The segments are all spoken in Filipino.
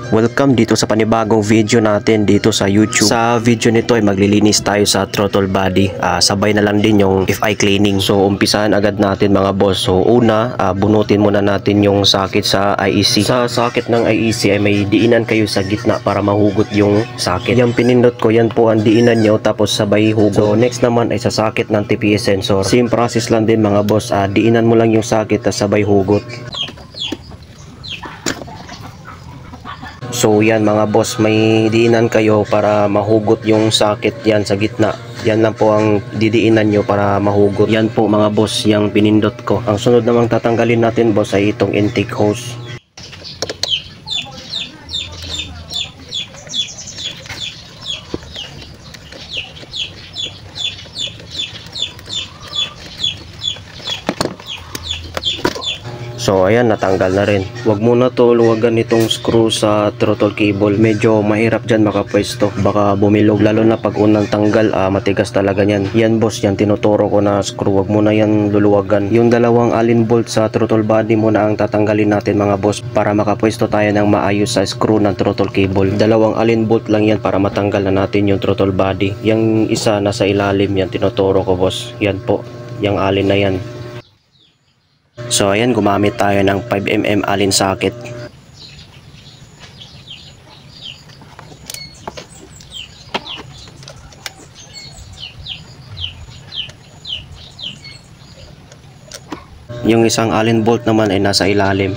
Welcome dito sa panibagong video natin dito sa YouTube. Sa video nito ay maglilinis tayo sa throttle body. Sabay na lang din yung FI cleaning. So umpisahan agad natin mga boss. So una, bunutin muna natin yung socket sa IEC. Sa socket ng IEC ay may diinan kayo sa gitna para mahugot yung socket. Yung pinindot ko, yan po ang diinan nyo tapos sabay hugot. So next naman ay sa socket ng TPS sensor. Same process lang din mga boss. Diinan mo lang yung socket tapos sabay hugot. So yan mga boss, may diinan kayo para mahugot yung socket yan sa gitna. Yan lang po ang didiinan nyo para mahugot. Yan po mga boss, yung pinindot ko. Ang sunod namang tatanggalin natin boss ay itong intake hose. So ayan, natanggal na rin. Huwag muna to luwagan itong screw sa throttle cable. Medyo mahirap dyan makapwesto. Baka bumilog. Lalo na pag unang tanggal, matigas talaga yan. Yan boss, yan tinuturo ko na screw. Huwag muna yan luluwagan. Yung dalawang allen bolt sa throttle body muna ang tatanggalin natin mga boss para makapwesto tayo ng maayos sa screw ng throttle cable. Dalawang allen bolt lang yan para matanggal na natin yung throttle body. Yung isa nasa ilalim yan, tinuturo ko boss. Yan po, yung allen na yan. So ayan, gumamit tayo ng 5mm allen socket. Yung isang allen bolt naman ay nasa ilalim.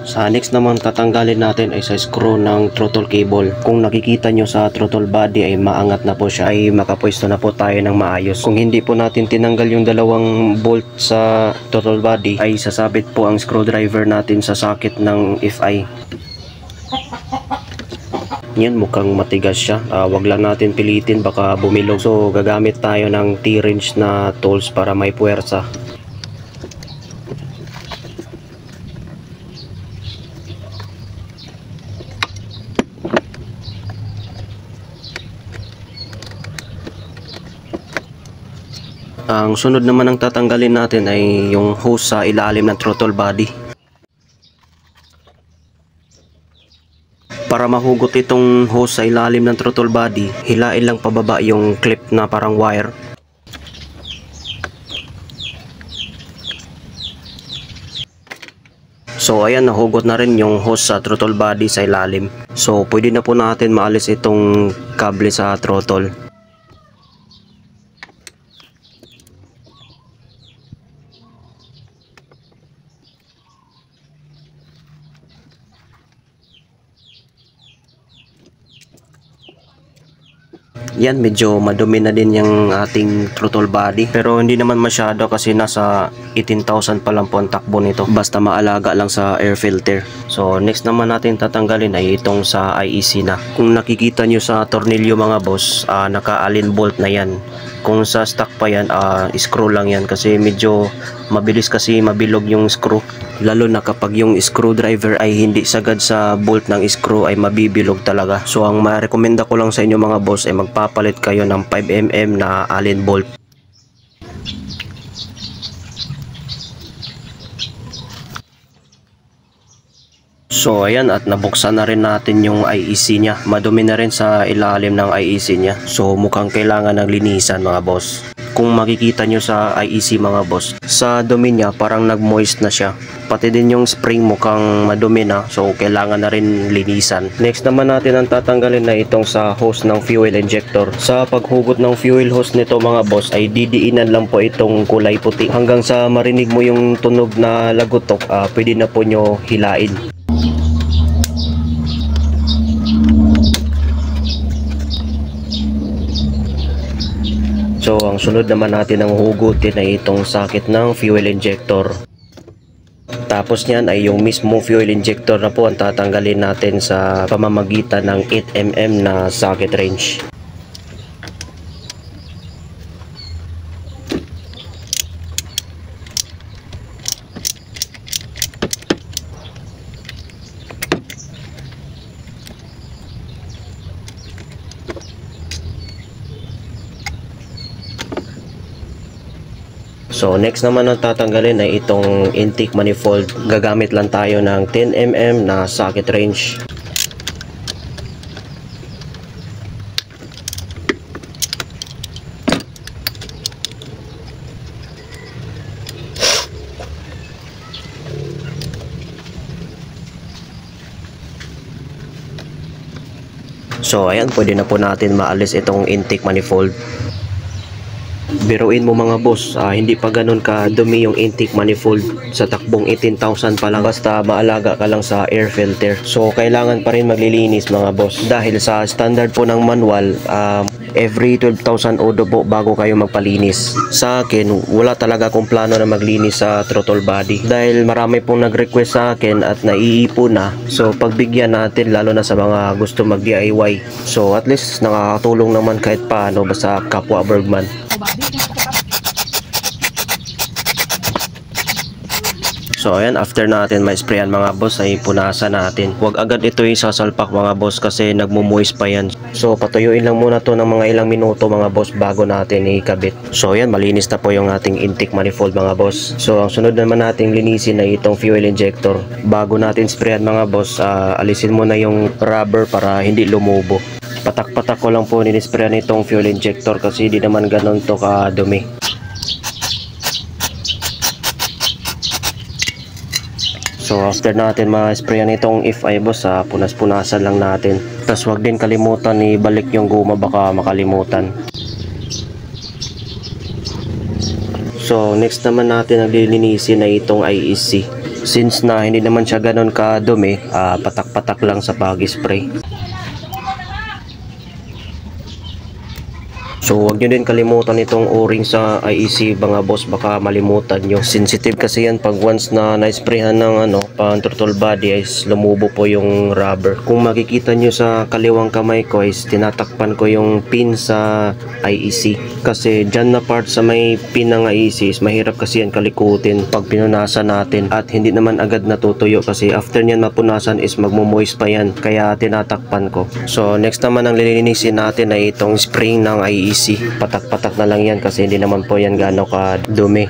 Sa next naman tatanggalin natin ay sa screw ng throttle cable. Kung nakikita nyo sa throttle body ay maangat na po siya, ay makapwesto na po tayo ng maayos. Kung hindi po natin tinanggal yung dalawang bolt sa throttle body ay sasabit po ang screwdriver natin sa socket ng FI. Yan, mukhang matigas siya. Wag lang natin pilitin, baka bumilog. So gagamit tayo ng T-wrench na tools para may puwersa. Ang sunod naman ang tatanggalin natin ay yung hose sa ilalim ng throttle body. Para mahugot itong hose sa ilalim ng throttle body, hilain lang pababa yung clip na parang wire. So ayan, nahugot na rin yung hose sa throttle body sa ilalim. So pwede na po natin maalis itong kable sa throttle. Yan, medyo madumi na din yung ating throttle body, pero hindi naman masyado kasi nasa 18,000 pa lang po ang takbo nito, basta maalaga lang sa air filter. So next naman natin tatanggalin ay itong sa IEC na. Kung nakikita nyo sa tornilyo mga boss, naka-allen bolt na yan. Kung sa stock pa yan, screw lang yan kasi medyo mabilis kasi mabilog yung screw. Lalo na kapag yung screwdriver ay hindi sagad sa bolt ng screw ay mabibilog talaga. So ang ma-recommenda ko lang sa inyo mga boss ay magpapalit kayo ng 5mm na allen bolt. So ayan, at nabuksan na rin natin yung IEC niya. Madumi na rin sa ilalim ng IEC niya. So mukhang kailangan ng linisan mga boss. Kung makikita nyo sa IEC mga boss, sa dumi niya parang nag-moist na siya. Pati din yung spring mukhang madumi na, so kailangan na rin linisan. Next naman natin ang tatanggalin na itong sa hose ng fuel injector. Sa paghugot ng fuel hose nito mga boss ay didiinan lang po itong kulay puti. Hanggang sa marinig mo yung tunog na lagutok, pwede na po nyo hilain. So ang sunod naman natin ang hugutin ay itong socket ng fuel injector. Tapos niyan ay yung mismo fuel injector na po ang tatanggalin natin sa pamamagitan ng 8mm na socket wrench. So next naman ang tatanggalin ay itong intake manifold. Gagamit lang tayo ng 10mm na socket wrench. So ayan, pwede na po natin maalis itong intake manifold. Biruin mo mga boss, hindi pa ganun ka dumi yung intake manifold sa takbong 18,000 pa lang, basta maalaga ka lang sa air filter. So kailangan pa rin maglilinis mga boss, dahil sa standard po ng manual, every 12,000 odo po bago kayo magpalinis. Sa akin, wala talaga akong plano na maglinis sa throttle body dahil marami pong nag-request sa akin at naiipon na. So pagbigyan natin, lalo na sa mga gusto mag DIY. So at least nakakatulong naman kahit paano basta kapwa Bergman. So ayan, after natin ma-sprayan mga boss ay punasan natin. Huwag agad ito isasalpak mga boss kasi nagmo-moist pa yan. So patuyuin lang muna to ng mga ilang minuto mga boss bago natin ikabit. So ayan, malinis na po yung ating intake manifold mga boss. So ang sunod naman nating linisin ay itong fuel injector. Bago natin sprayan mga boss, alisin mo na yung rubber para hindi lumubo. Patak-patak ko lang po ninisprayan itong fuel injector kasi di naman ganon to kadumi. So after natin ma-sprayan itong FI boss, punas-punasan lang natin. Tapos wag din kalimutan ibalik yung guma, baka makalimutan. So next naman natin ang lilinisin ay itong IEC. Since na hindi naman siya ganon kadumi, patak-patak lang sa pag-spray. So huwag nyo din kalimutan itong o-ring sa IEC mga boss, baka malimutan nyo. Sensitive kasi yan pag once na na-sprayhan ng pang throttle body is lumubo po yung rubber. Kung makikita nyo sa kaliwang kamay ko is tinatakpan ko yung pin sa IEC. Kasi dyan na part sa may pin ng IEC is mahirap kasi yan kalikutin pag pinunasan natin. At hindi naman agad natutuyo kasi after nyan mapunasan is magmo-moist pa yan. Kaya tinatakpan ko. So next naman ang lilinisin natin ay itong spring ng IEC. Patak-patak na lang yan kasi hindi naman po yan gaano ka dumi.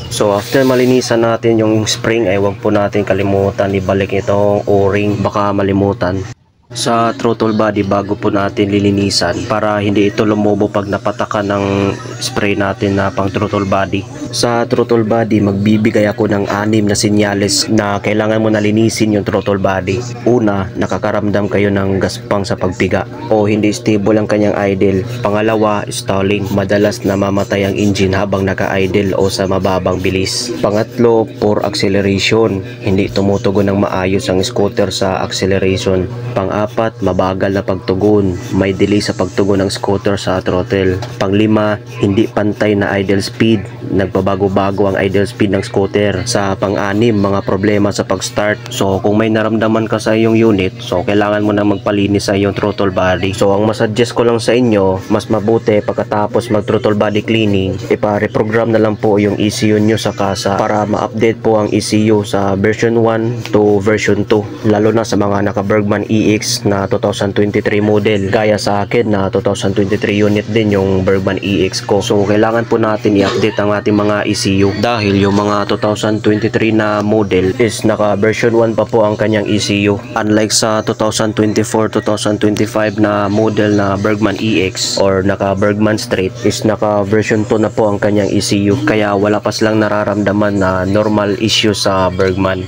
So after malinisan natin yung spring ay huwag po natin kalimutan ibalik itong o-ring, baka malimutan. Sa throttle body bago po natin lilinisan para hindi ito lumubo pag napatakan ng spray natin na pang throttle body. Sa throttle body magbibigay ako ng 6 na senyales na kailangan mo na linisin yung throttle body. Una, nakakaramdam kayo ng gaspang sa pagpiga o hindi stable ang kanyang idle. Pangalawa, stalling. Madalas namamatay ang engine habang naka-idle o sa mababang bilis. Pangatlo, poor acceleration. Hindi tumutugon ng maayos ang scooter sa acceleration. Pang-apat, mabagal na pagtugon. May delay sa pagtugon ng scooter sa throttle. Pang-lima, hindi pantay na idle speed. Nagbabago-bago ang idle speed ng scooter. Sa pang-anim, mga problema sa pag-start. So kung may naramdaman ka sa iyong unit, so kailangan mo na magpalinis sa iyong throttle body. So ang masuggest ko lang sa inyo, mas mabuti pagkatapos mag throttle body cleaning, ipa-reprogram na lang po yung ECU nyo sa kasa para ma-update po ang ECU sa version 1 to version 2. Lalo na sa mga naka Bergman EX na 2023 model. Gaya sa akin na 2023 unit din yung Bergman EX ko. So kailangan po natin i-update ang ating mga ECU dahil yung mga 2023 na model is naka version 1 pa po ang kanyang ECU, unlike sa 2024-2025 na model na Bergman EX or naka Bergman Straight is naka version 2 na po ang kanyang ECU, kaya wala pa silang nararamdaman na normal issue sa Bergman.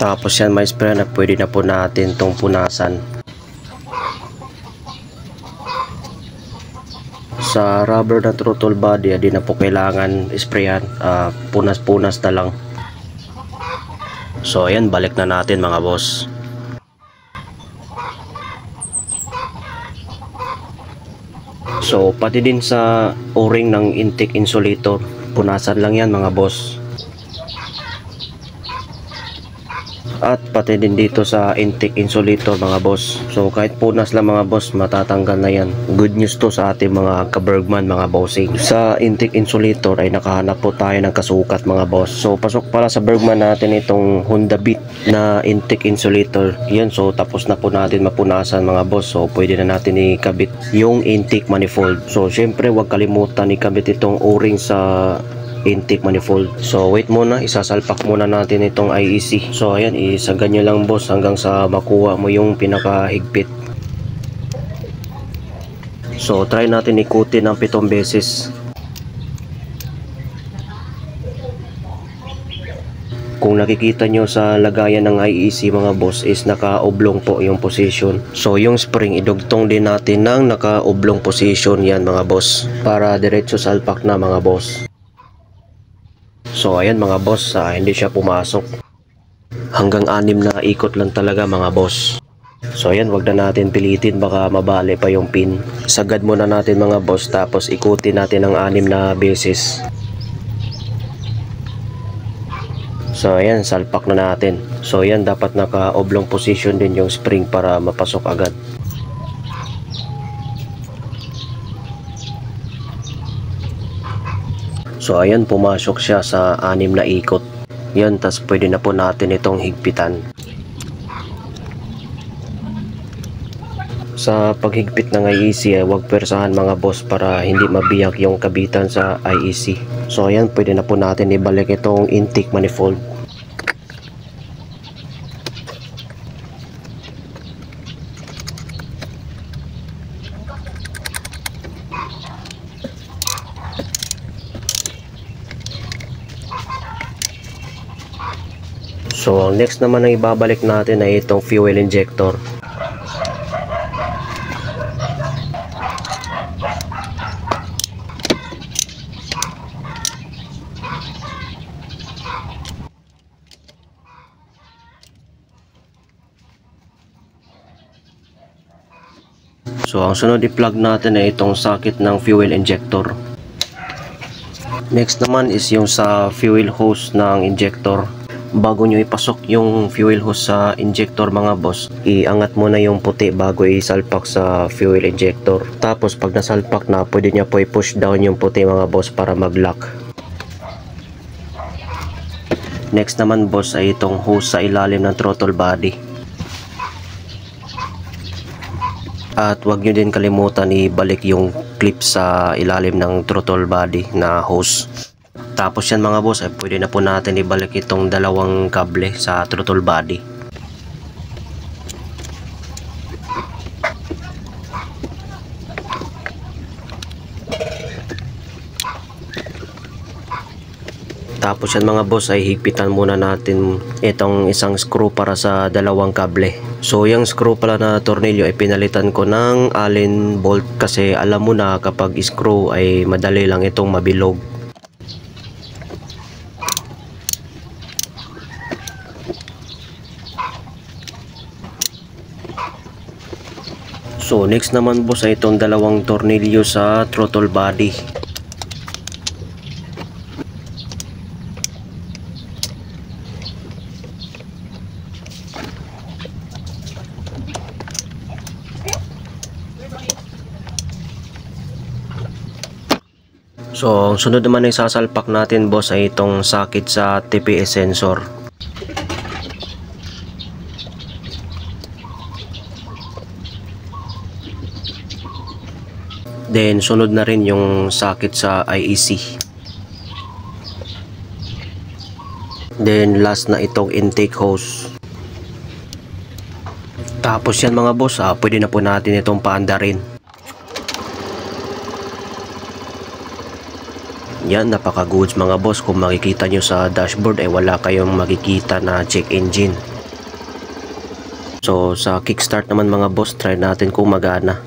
Tapos yan may spray na pwede na po natin itong punasan. Sa rubber na throttle body, di na po kailangan sprayan, punas-punas na lang. So ayan, balik na natin mga boss. So pati din sa o-ring ng intake insulator, punasan lang yan mga boss. at pati din dito sa intake insulator mga boss. So kahit punas lang mga boss, matatanggal na yan. Good news to sa ating mga ka-Bergman mga bossing. Sa intake insulator ay nakahanap po tayo ng kasukat mga boss. So pasok pala sa Bergman natin itong Honda Beat na intake insulator. Yan, so tapos na po natin mapunasan mga boss. So pwede na natin ikabit yung intake manifold. So syempre huwag kalimutan ikabit itong o-ring sa intake manifold. So wait muna, isasalpak muna natin itong IEC. So ayan, isagan nyo lang boss hanggang sa makuha mo yung pinakahigpit. So try natin ikutin ng 7 beses. Kung nakikita nyo sa lagayan ng IEC mga boss is naka-oblong po yung position. So yung spring idugtong din natin ng naka-oblong position yan mga boss, para diretso salpak na mga boss. So ayan mga boss, hindi siya pumasok. Hanggang 6 na ikot lang talaga mga boss. So ayan, wag na natin pilitin, baka mabali pa yung pin. Sagad muna natin mga boss, tapos ikutin natin ng 6 na beses. So ayan, salpak na natin. So ayan, dapat naka-oblong position din yung spring para mapasok agad. So ayan, pumasok siya sa 6 na ikot. Yan, tas pwede na po natin itong higpitan. Sa paghigpit ng IEC, huwag persahan mga boss para hindi mabiyak yung kabitan sa IEC. So ayan, pwede na po natin ibalik itong intake manifold. So ang next naman na ibabalik natin ay itong fuel injector. So ang sunod i-plug natin ay itong socket ng fuel injector. Next naman is yung sa fuel hose ng injector. Bago nyo ipasok yung fuel hose sa injector mga boss, iangat muna yung puti bago isalpak sa fuel injector. Tapos pag nasalpak na, pwede nyo po i-push down yung puti mga boss para mag-lock. Next naman boss ay itong hose sa ilalim ng throttle body. At wag nyo din kalimutan ibalik yung clip sa ilalim ng throttle body na hose. Tapos yan mga boss, ay pwede na po natin ibalik itong 2 kable sa throttle body. Tapos yan mga boss, ay higpitan muna natin itong isang screw para sa 2 kable. So yung screw pala na tornilyo ay pinalitan ko ng Allen bolt, kasi alam mo na kapag screw ay madali lang itong mabilog. So next naman boss ay itong 2 tornilyo sa throttle body. So ang sunod naman ay sasalpak natin boss ay itong socket sa TPS sensor. Then sunod na rin yung socket sa IEC. Then last na itong intake hose. Tapos yan mga boss, pwede na po natin itong paandarin. Yan, napaka goods mga boss. Kung makikita nyo sa dashboard ay wala kayong makikita na check engine. So sa kickstart naman mga boss, try natin kung magana.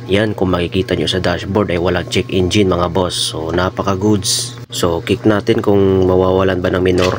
Yan, kung makikita nyo sa dashboard ay walang check engine mga boss. So napaka goods. So kick natin kung mawawalan ba ng minor.